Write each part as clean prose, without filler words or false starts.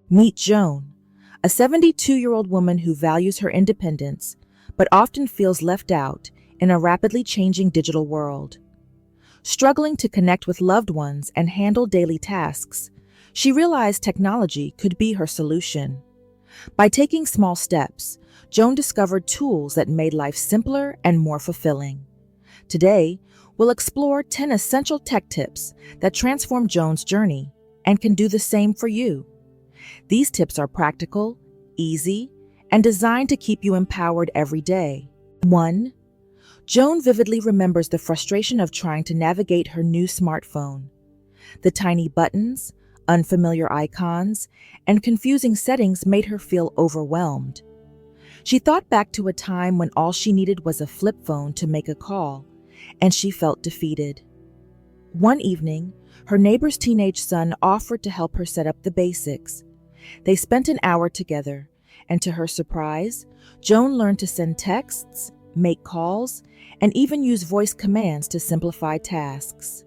Meet Joan, a 72-year-old woman who values her independence but often feels left out in a rapidly changing digital world. Struggling to connect with loved ones and handle daily tasks, she realized technology could be her solution. By taking small steps, Joan discovered tools that made life simpler and more fulfilling. Today, we'll explore 10 essential tech tips that transform Joan's journey and can do the same for you. These tips are practical, easy, and designed to keep you empowered every day. 1. Joan vividly remembers the frustration of trying to navigate her new smartphone. The tiny buttons, unfamiliar icons, and confusing settings made her feel overwhelmed. She thought back to a time when all she needed was a flip phone to make a call, and she felt defeated. One evening, her neighbor's teenage son offered to help her set up the basics. They spent an hour together, and to her surprise, Joan learned to send texts, make calls, and even use voice commands to simplify tasks.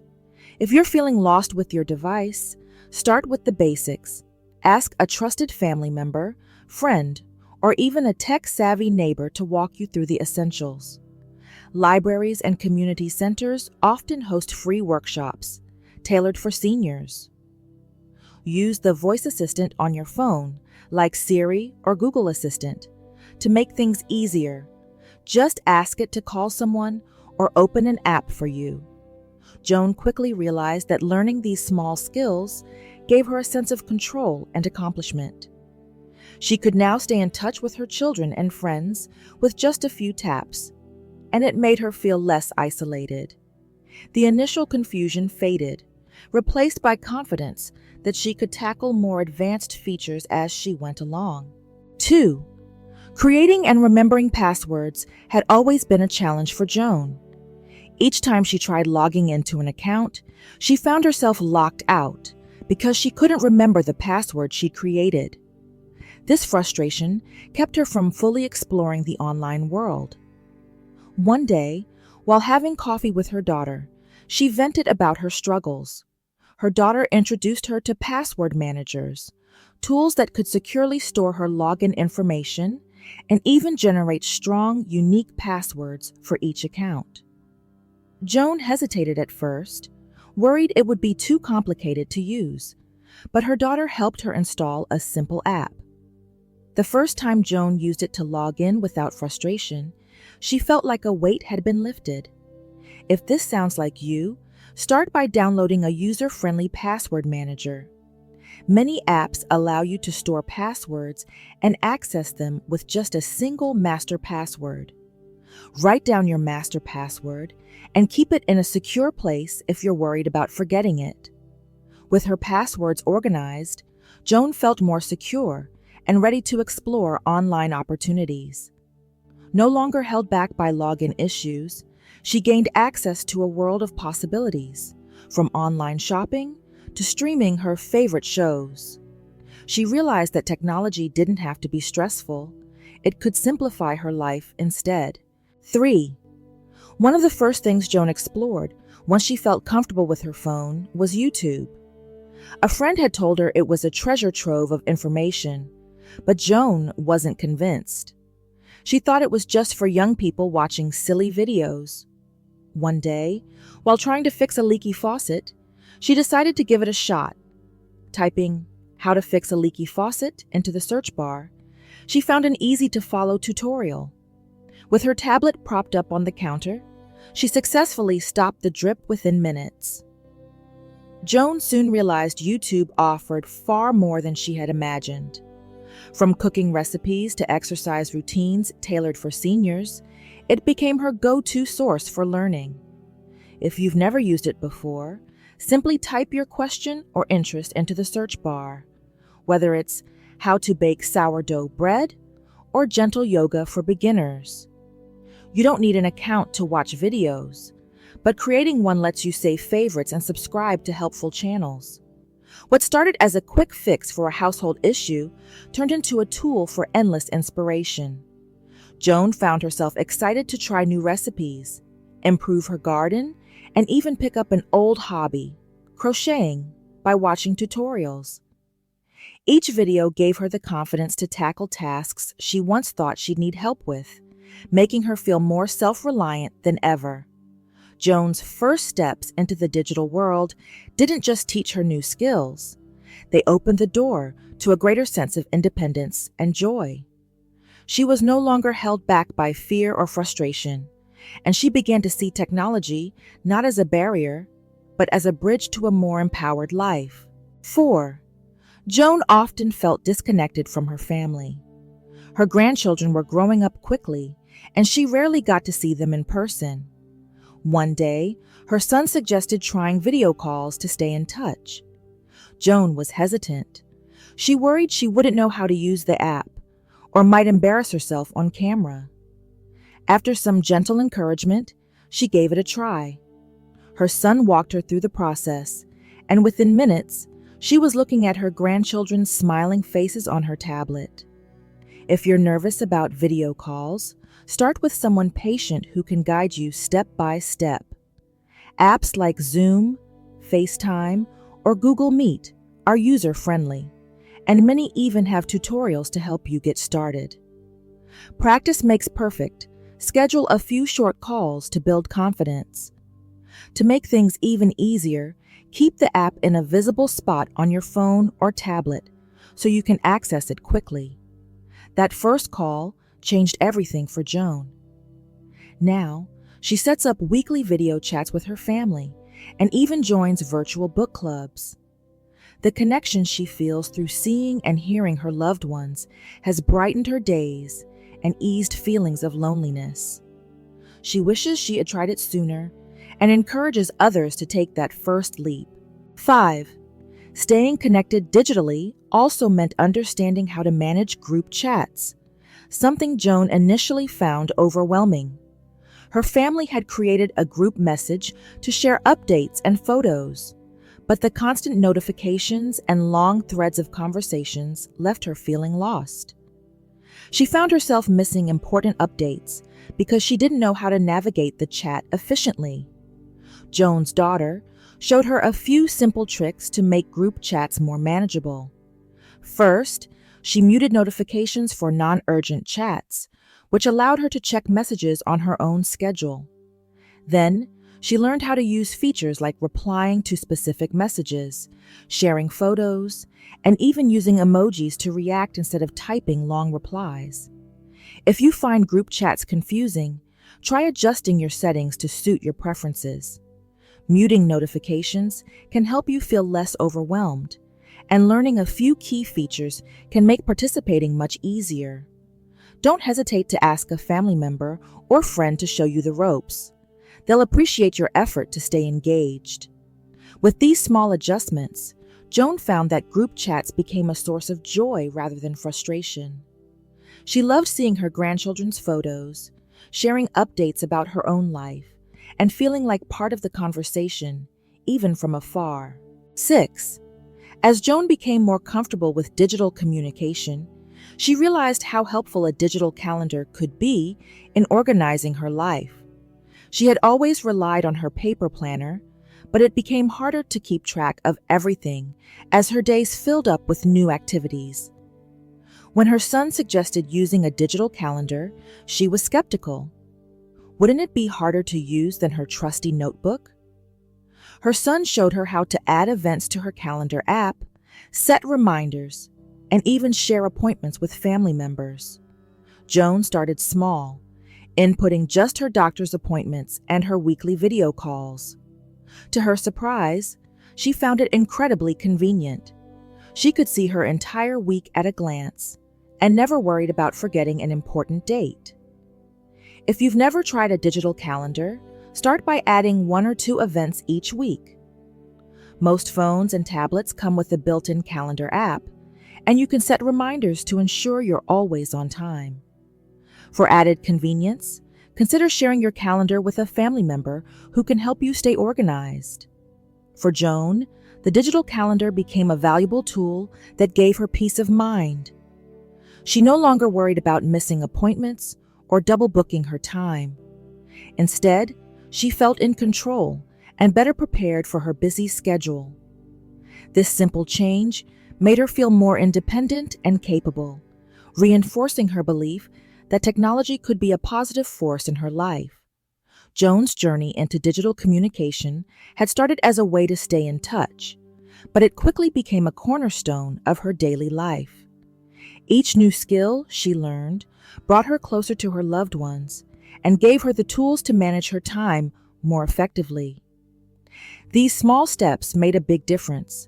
If you're feeling lost with your device, start with the basics. Ask a trusted family member, friend, or even a tech-savvy neighbor to walk you through the essentials. Libraries and community centers often host free workshops tailored for seniors. Use the voice assistant on your phone, like Siri or Google Assistant, to make things easier. Just ask it to call someone or open an app for you. Joan quickly realized that learning these small skills gave her a sense of control and accomplishment. She could now stay in touch with her children and friends with just a few taps, and it made her feel less isolated. The initial confusion faded, replaced by confidence that she could tackle more advanced features as she went along. 2. Creating and remembering passwords had always been a challenge for Joan. Each time she tried logging into an account, she found herself locked out because she couldn't remember the password she created. This frustration kept her from fully exploring the online world. One day, while having coffee with her daughter, she vented about her struggles. Her daughter introduced her to password managers, tools that could securely store her login information and even generate strong, unique passwords for each account. Joan hesitated at first, worried it would be too complicated to use, but her daughter helped her install a simple app. The first time Joan used it to log in without frustration, she felt like a weight had been lifted. If this sounds like you, start by downloading a user-friendly password manager. Many apps allow you to store passwords and access them with just a single master password. Write down your master password and keep it in a secure place if you're worried about forgetting it. With her passwords organized, Joan felt more secure and ready to explore online opportunities. No longer held back by login issues, she gained access to a world of possibilities, from online shopping to streaming her favorite shows. She realized that technology didn't have to be stressful. It could simplify her life instead. 3. One of the first things Joan explored once she felt comfortable with her phone was YouTube. A friend had told her it was a treasure trove of information, but Joan wasn't convinced. She thought it was just for young people watching silly videos. One day, while trying to fix a leaky faucet, she decided to give it a shot. Typing "how to fix a leaky faucet" into the search bar, she found an easy-to-follow tutorial. With her tablet propped up on the counter, she successfully stopped the drip within minutes. Joan soon realized YouTube offered far more than she had imagined. From cooking recipes to exercise routines tailored for seniors, it became her go-to source for learning. If you've never used it before, simply type your question or interest into the search bar, whether it's how to bake sourdough bread or gentle yoga for beginners. You don't need an account to watch videos, but creating one lets you save favorites and subscribe to helpful channels. What started as a quick fix for a household issue turned into a tool for endless inspiration. Joan found herself excited to try new recipes, improve her garden, and even pick up an old hobby, crocheting, by watching tutorials. Each video gave her the confidence to tackle tasks she once thought she'd need help with, making her feel more self-reliant than ever. Joan's first steps into the digital world didn't just teach her new skills. They opened the door to a greater sense of independence and joy. She was no longer held back by fear or frustration, and she began to see technology not as a barrier, but as a bridge to a more empowered life. 4. Joan often felt disconnected from her family. Her grandchildren were growing up quickly, and she rarely got to see them in person. One day, her son suggested trying video calls to stay in touch. Joan was hesitant. She worried she wouldn't know how to use the app, or might embarrass herself on camera. After some gentle encouragement, she gave it a try. Her son walked her through the process, and within minutes, she was looking at her grandchildren's smiling faces on her tablet. If you're nervous about video calls, start with someone patient who can guide you step by step. Apps like Zoom, FaceTime, or Google Meet are user-friendly, and many even have tutorials to help you get started. Practice makes perfect. Schedule a few short calls to build confidence. To make things even easier, keep the app in a visible spot on your phone or tablet so you can access it quickly. That first call changed everything for Joan. Now, she sets up weekly video chats with her family and even joins virtual book clubs. The connection she feels through seeing and hearing her loved ones has brightened her days and eased feelings of loneliness. She wishes she had tried it sooner and encourages others to take that first leap. 5. Staying connected digitally also meant understanding how to manage group chats, something Joan initially found overwhelming. Her family had created a group message to share updates and photos, but the constant notifications and long threads of conversations left her feeling lost. She found herself missing important updates because she didn't know how to navigate the chat efficiently. Joan's daughter showed her a few simple tricks to make group chats more manageable. First, she muted notifications for non-urgent chats, which allowed her to check messages on her own schedule. Then, she learned how to use features like replying to specific messages, sharing photos, and even using emojis to react instead of typing long replies. If you find group chats confusing, try adjusting your settings to suit your preferences. Muting notifications can help you feel less overwhelmed, and learning a few key features can make participating much easier. Don't hesitate to ask a family member or friend to show you the ropes. They'll appreciate your effort to stay engaged. With these small adjustments, Joan found that group chats became a source of joy rather than frustration. She loved seeing her grandchildren's photos, sharing updates about her own life, and feeling like part of the conversation, even from afar. 6. As Joan became more comfortable with digital communication, she realized how helpful a digital calendar could be in organizing her life. She had always relied on her paper planner, but it became harder to keep track of everything as her days filled up with new activities. When her son suggested using a digital calendar, she was skeptical. Wouldn't it be harder to use than her trusty notebook? Her son showed her how to add events to her calendar app, set reminders, and even share appointments with family members. Joan started small, inputting just her doctor's appointments and her weekly video calls. To her surprise, she found it incredibly convenient. She could see her entire week at a glance and never worried about forgetting an important date. If you've never tried a digital calendar, start by adding 1 or 2 events each week. Most phones and tablets come with a built-in calendar app, and you can set reminders to ensure you're always on time. For added convenience, consider sharing your calendar with a family member who can help you stay organized. For Joan, the digital calendar became a valuable tool that gave her peace of mind. She no longer worried about missing appointments or double booking her time. Instead, she felt in control and better prepared for her busy schedule. This simple change made her feel more independent and capable, reinforcing her belief that technology could be a positive force in her life. Joan's journey into digital communication had started as a way to stay in touch, but it quickly became a cornerstone of her daily life. Each new skill she learned brought her closer to her loved ones and gave her the tools to manage her time more effectively. These small steps made a big difference,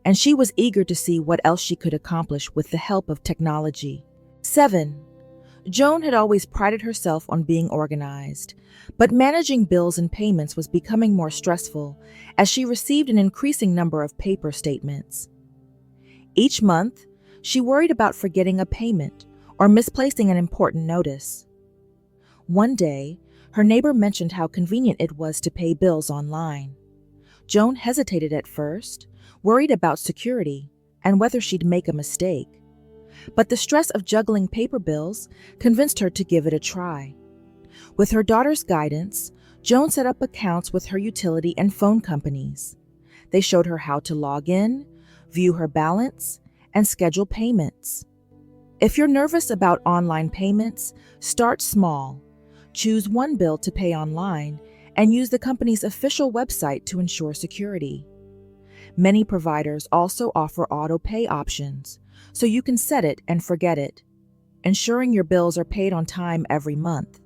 and she was eager to see what else she could accomplish with the help of technology. 7. Joan had always prided herself on being organized, but managing bills and payments was becoming more stressful as she received an increasing number of paper statements. Each month, she worried about forgetting a payment or misplacing an important notice. One day, her neighbor mentioned how convenient it was to pay bills online. Joan hesitated at first, worried about security and whether she'd make a mistake. But the stress of juggling paper bills convinced her to give it a try. With her daughter's guidance, Joan set up accounts with her utility and phone companies. They showed her how to log in, view her balance, and schedule payments. If you're nervous about online payments, start small. Choose one bill to pay online and use the company's official website to ensure security. Many providers also offer auto pay options, so you can set it and forget it, ensuring your bills are paid on time every month.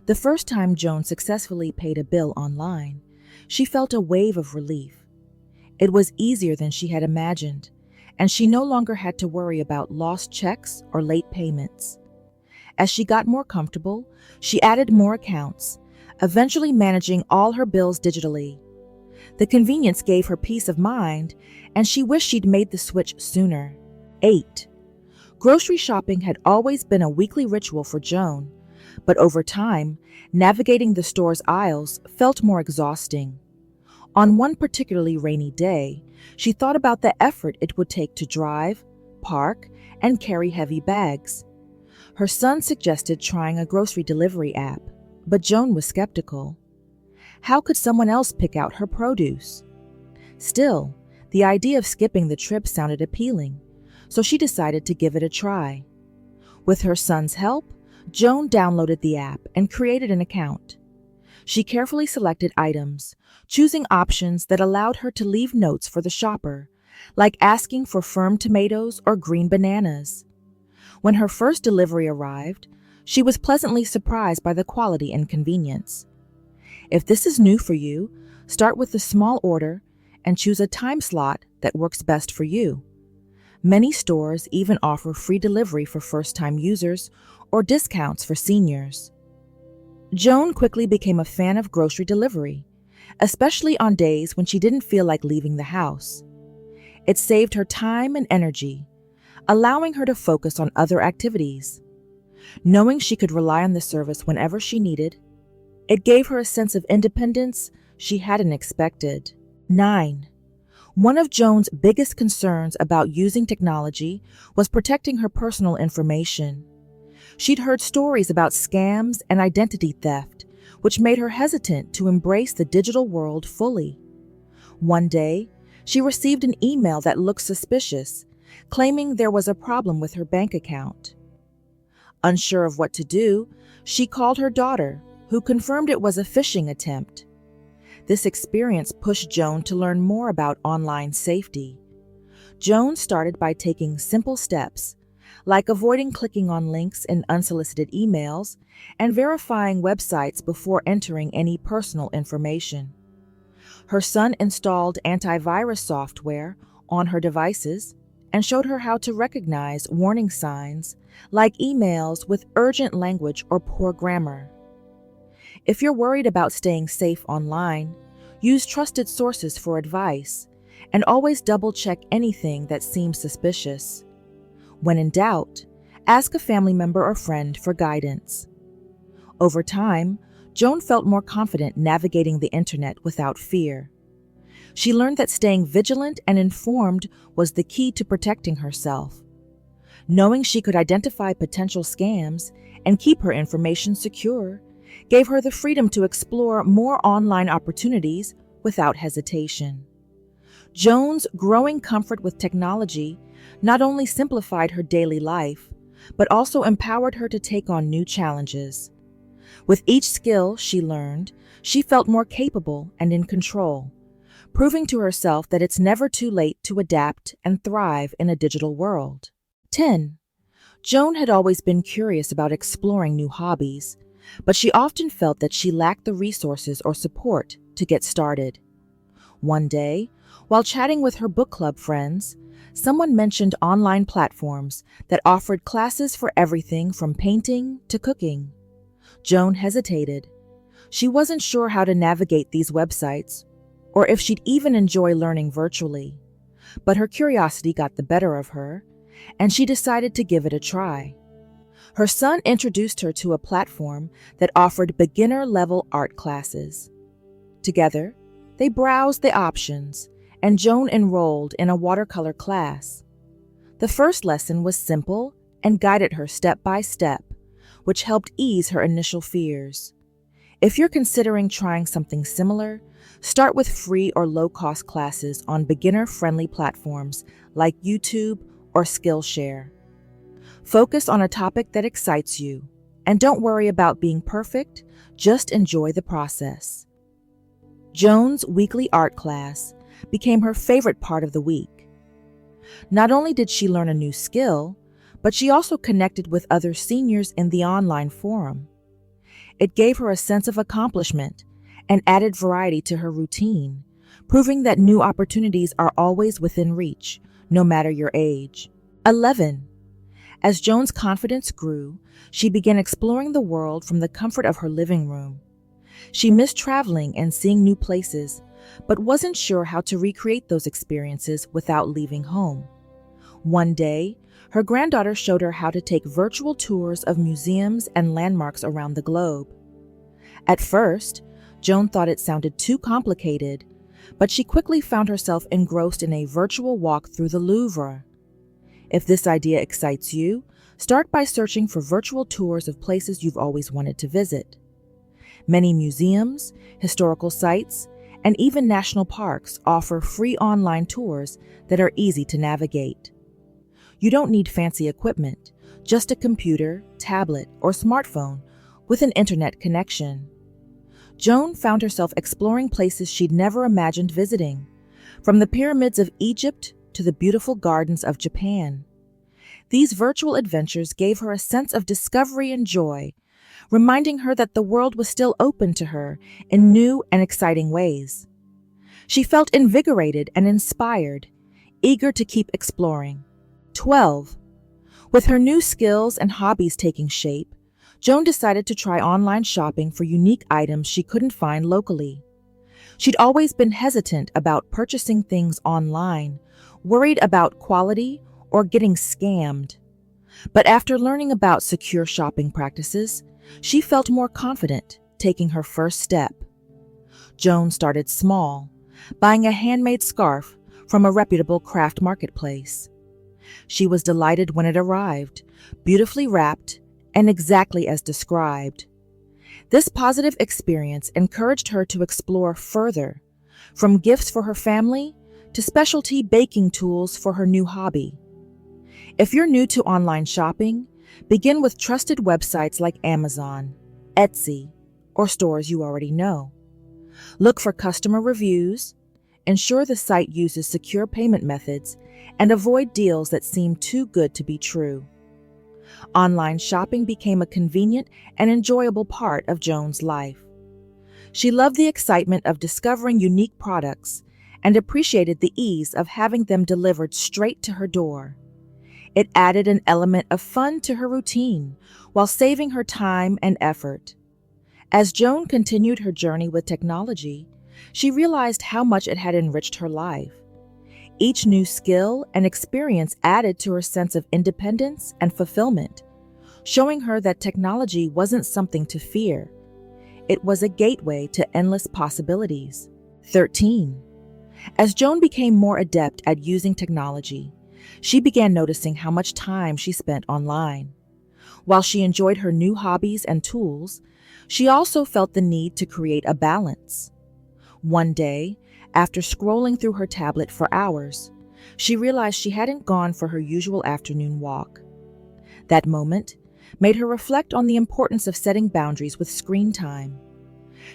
The first time Joan successfully paid a bill online, she felt a wave of relief. It was easier than she had imagined, and she no longer had to worry about lost checks or late payments. As she got more comfortable, she added more accounts, eventually managing all her bills digitally. The convenience gave her peace of mind, and she wished she'd made the switch sooner. 8. Grocery shopping had always been a weekly ritual for Joan, but over time, navigating the store's aisles felt more exhausting. On one particularly rainy day, she thought about the effort it would take to drive, park, and carry heavy bags. Her son suggested trying a grocery delivery app, but Joan was skeptical. How could someone else pick out her produce? Still, the idea of skipping the trip sounded appealing, so she decided to give it a try. With her son's help, Joan downloaded the app and created an account. She carefully selected items, choosing options that allowed her to leave notes for the shopper, like asking for firm tomatoes or green bananas. When her first delivery arrived, she was pleasantly surprised by the quality and convenience. If this is new for you, start with a small order and choose a time slot that works best for you. Many stores even offer free delivery for first-time users or discounts for seniors. Joan quickly became a fan of grocery delivery, especially on days when she didn't feel like leaving the house. It saved her time and energy, allowing her to focus on other activities. Knowing she could rely on the service whenever she needed, it gave her a sense of independence she hadn't expected. 9. One of Joan's biggest concerns about using technology was protecting her personal information. She'd heard stories about scams and identity theft, which made her hesitant to embrace the digital world fully. One day, she received an email that looked suspicious, claiming there was a problem with her bank account. Unsure of what to do, she called her daughter, who confirmed it was a phishing attempt. This experience pushed Joan to learn more about online safety. Joan started by taking simple steps, like avoiding clicking on links in unsolicited emails and verifying websites before entering any personal information. Her son installed antivirus software on her devices and showed her how to recognize warning signs like emails with urgent language or poor grammar. If you're worried about staying safe online, use trusted sources for advice and always double-check anything that seems suspicious. When in doubt, ask a family member or friend for guidance. Over time, Joan felt more confident navigating the internet without fear. She learned that staying vigilant and informed was the key to protecting herself. Knowing she could identify potential scams and keep her information secure gave her the freedom to explore more online opportunities without hesitation. Joan's growing comfort with technology not only simplified her daily life, but also empowered her to take on new challenges. With each skill she learned, she felt more capable and in control, proving to herself that it's never too late to adapt and thrive in a digital world. 10. Joan had always been curious about exploring new hobbies, but she often felt that she lacked the resources or support to get started. One day, while chatting with her book club friends, someone mentioned online platforms that offered classes for everything from painting to cooking. Joan hesitated. She wasn't sure how to navigate these websites, or if she'd even enjoy learning virtually. But her curiosity got the better of her, and she decided to give it a try. Her son introduced her to a platform that offered beginner-level art classes. Together, they browsed the options, and Joan enrolled in a watercolor class. The first lesson was simple and guided her step by step, which helped ease her initial fears. If you're considering trying something similar, start with free or low-cost classes on beginner-friendly platforms like YouTube or Skillshare. Focus on a topic that excites you, and don't worry about being perfect, just enjoy the process. Joan's weekly art class became her favorite part of the week. Not only did she learn a new skill, but she also connected with other seniors in the online forum. It gave her a sense of accomplishment and added variety to her routine, proving that new opportunities are always within reach, no matter your age. 11. As Joan's confidence grew, she began exploring the world from the comfort of her living room. She missed traveling and seeing new places, but wasn't sure how to recreate those experiences without leaving home. One day, her granddaughter showed her how to take virtual tours of museums and landmarks around the globe. At first, Joan thought it sounded too complicated, but she quickly found herself engrossed in a virtual walk through the Louvre. If this idea excites you, start by searching for virtual tours of places you've always wanted to visit. Many museums, historical sites, and even national parks offer free online tours that are easy to navigate. You don't need fancy equipment, just a computer, tablet, or smartphone with an internet connection. Joan found herself exploring places she'd never imagined visiting, from the pyramids of Egypt to the beautiful gardens of Japan. These virtual adventures gave her a sense of discovery and joy, reminding her that the world was still open to her in new and exciting ways. She felt invigorated and inspired, eager to keep exploring. 12. With her new skills and hobbies taking shape, Joan decided to try online shopping for unique items she couldn't find locally. She'd always been hesitant about purchasing things online, worried about quality or getting scammed. But after learning about secure shopping practices, she felt more confident taking her first step. Joan started small, buying a handmade scarf from a reputable craft marketplace. She was delighted when it arrived, beautifully wrapped and exactly as described. This positive experience encouraged her to explore further, from gifts for her family to specialty baking tools for her new hobby. If you're new to online shopping, begin with trusted websites like Amazon, Etsy, or stores you already know. Look for customer reviews, ensure the site uses secure payment methods, and avoid deals that seem too good to be true. Online shopping became a convenient and enjoyable part of Joan's life. She loved the excitement of discovering unique products and appreciated the ease of having them delivered straight to her door. It added an element of fun to her routine while saving her time and effort. As Joan continued her journey with technology, she realized how much it had enriched her life. Each new skill and experience added to her sense of independence and fulfillment, showing her that technology wasn't something to fear. It was a gateway to endless possibilities. 13. As Joan became more adept at using technology, she began noticing how much time she spent online. While she enjoyed her new hobbies and tools, she also felt the need to create a balance. One day, After scrolling through her tablet for hours, she realized she hadn't gone for her usual afternoon walk. That moment made her reflect on the importance of setting boundaries with screen time.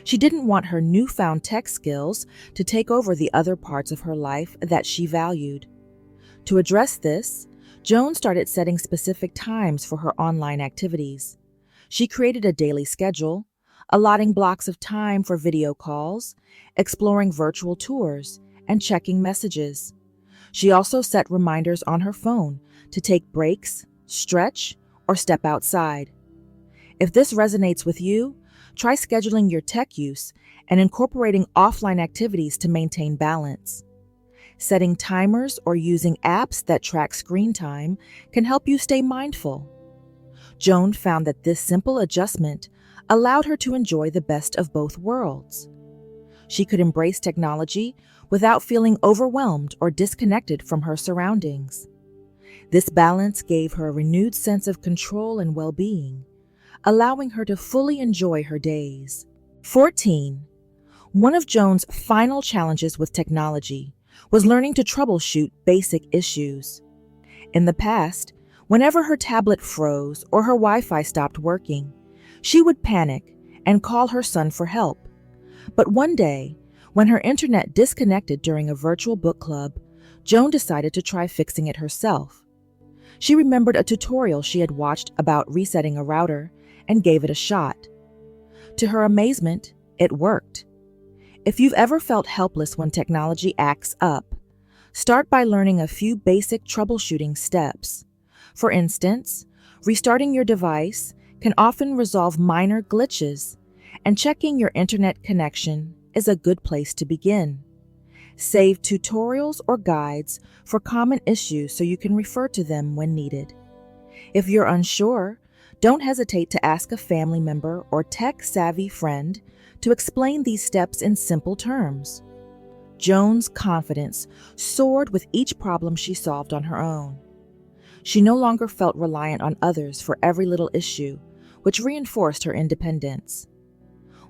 She didn't want her newfound tech skills to take over the other parts of her life that she valued. To address this, Joan started setting specific times for her online activities. She created a daily schedule, allotting blocks of time for video calls, exploring virtual tours, and checking messages. She also set reminders on her phone to take breaks, stretch, or step outside. If this resonates with you, try scheduling your tech use and incorporating offline activities to maintain balance. Setting timers or using apps that track screen time can help you stay mindful. Joan found that this simple adjustment allowed her to enjoy the best of both worlds. She could embrace technology without feeling overwhelmed or disconnected from her surroundings. This balance gave her a renewed sense of control and well-being, allowing her to fully enjoy her days. 14. One of Joan's final challenges with technology was learning to troubleshoot basic issues. In the past, whenever her tablet froze or her Wi-Fi stopped working, she would panic and call her son for help. But one day, when her internet disconnected during a virtual book club, Joan decided to try fixing it herself. She remembered a tutorial she had watched about resetting a router and gave it a shot. To her amazement, it worked. If you've ever felt helpless when technology acts up, start by learning a few basic troubleshooting steps. For instance, restarting your device can often resolve minor glitches, and checking your internet connection is a good place to begin. Save tutorials or guides for common issues so you can refer to them when needed. If you're unsure, don't hesitate to ask a family member or tech-savvy friend to explain these steps in simple terms. Joan's confidence soared with each problem she solved on her own. She no longer felt reliant on others for every little issue, which reinforced her independence.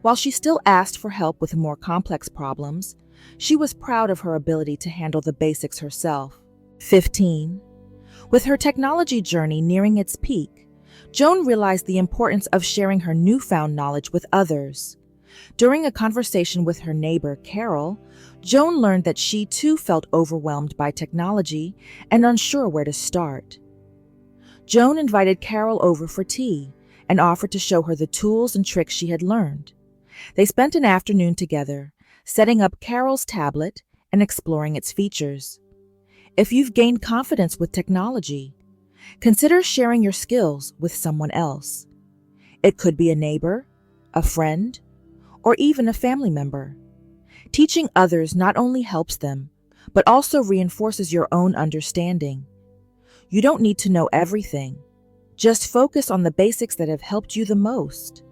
While she still asked for help with more complex problems, she was proud of her ability to handle the basics herself. 15. With her technology journey nearing its peak, Joan realized the importance of sharing her newfound knowledge with others. During a conversation with her neighbor, Carol, Joan learned that she too felt overwhelmed by technology and unsure where to start. Joan invited Carol over for tea and offered to show her the tools and tricks she had learned. They spent an afternoon together, setting up Carol's tablet and exploring its features. If you've gained confidence with technology, consider sharing your skills with someone else. It could be a neighbor, a friend, or even a family member. Teaching others not only helps them, but also reinforces your own understanding. You don't need to know everything. Just focus on the basics that have helped you the most.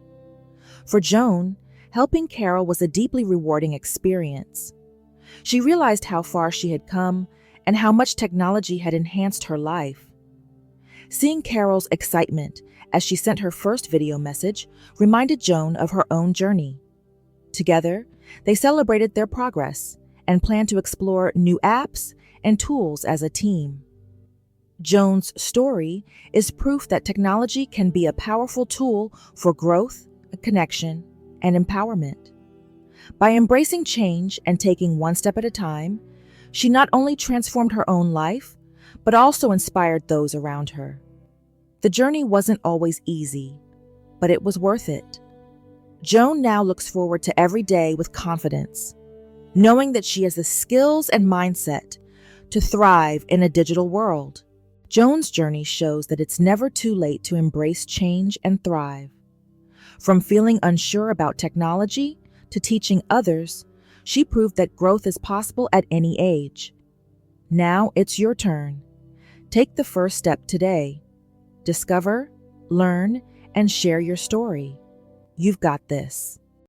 For Joan, helping Carol was a deeply rewarding experience. She realized how far she had come and how much technology had enhanced her life. Seeing Carol's excitement as she sent her first video message reminded Joan of her own journey. Together, they celebrated their progress and planned to explore new apps and tools as a team. Joan's story is proof that technology can be a powerful tool for growth, connection, and empowerment. By embracing change and taking one step at a time, she not only transformed her own life, but also inspired those around her. The journey wasn't always easy, but it was worth it. Joan now looks forward to every day with confidence, knowing that she has the skills and mindset to thrive in a digital world. Joan's journey shows that it's never too late to embrace change and thrive. From feeling unsure about technology to teaching others, she proved that growth is possible at any age. Now it's your turn. Take the first step today. Discover, learn, and share your story. You've got this.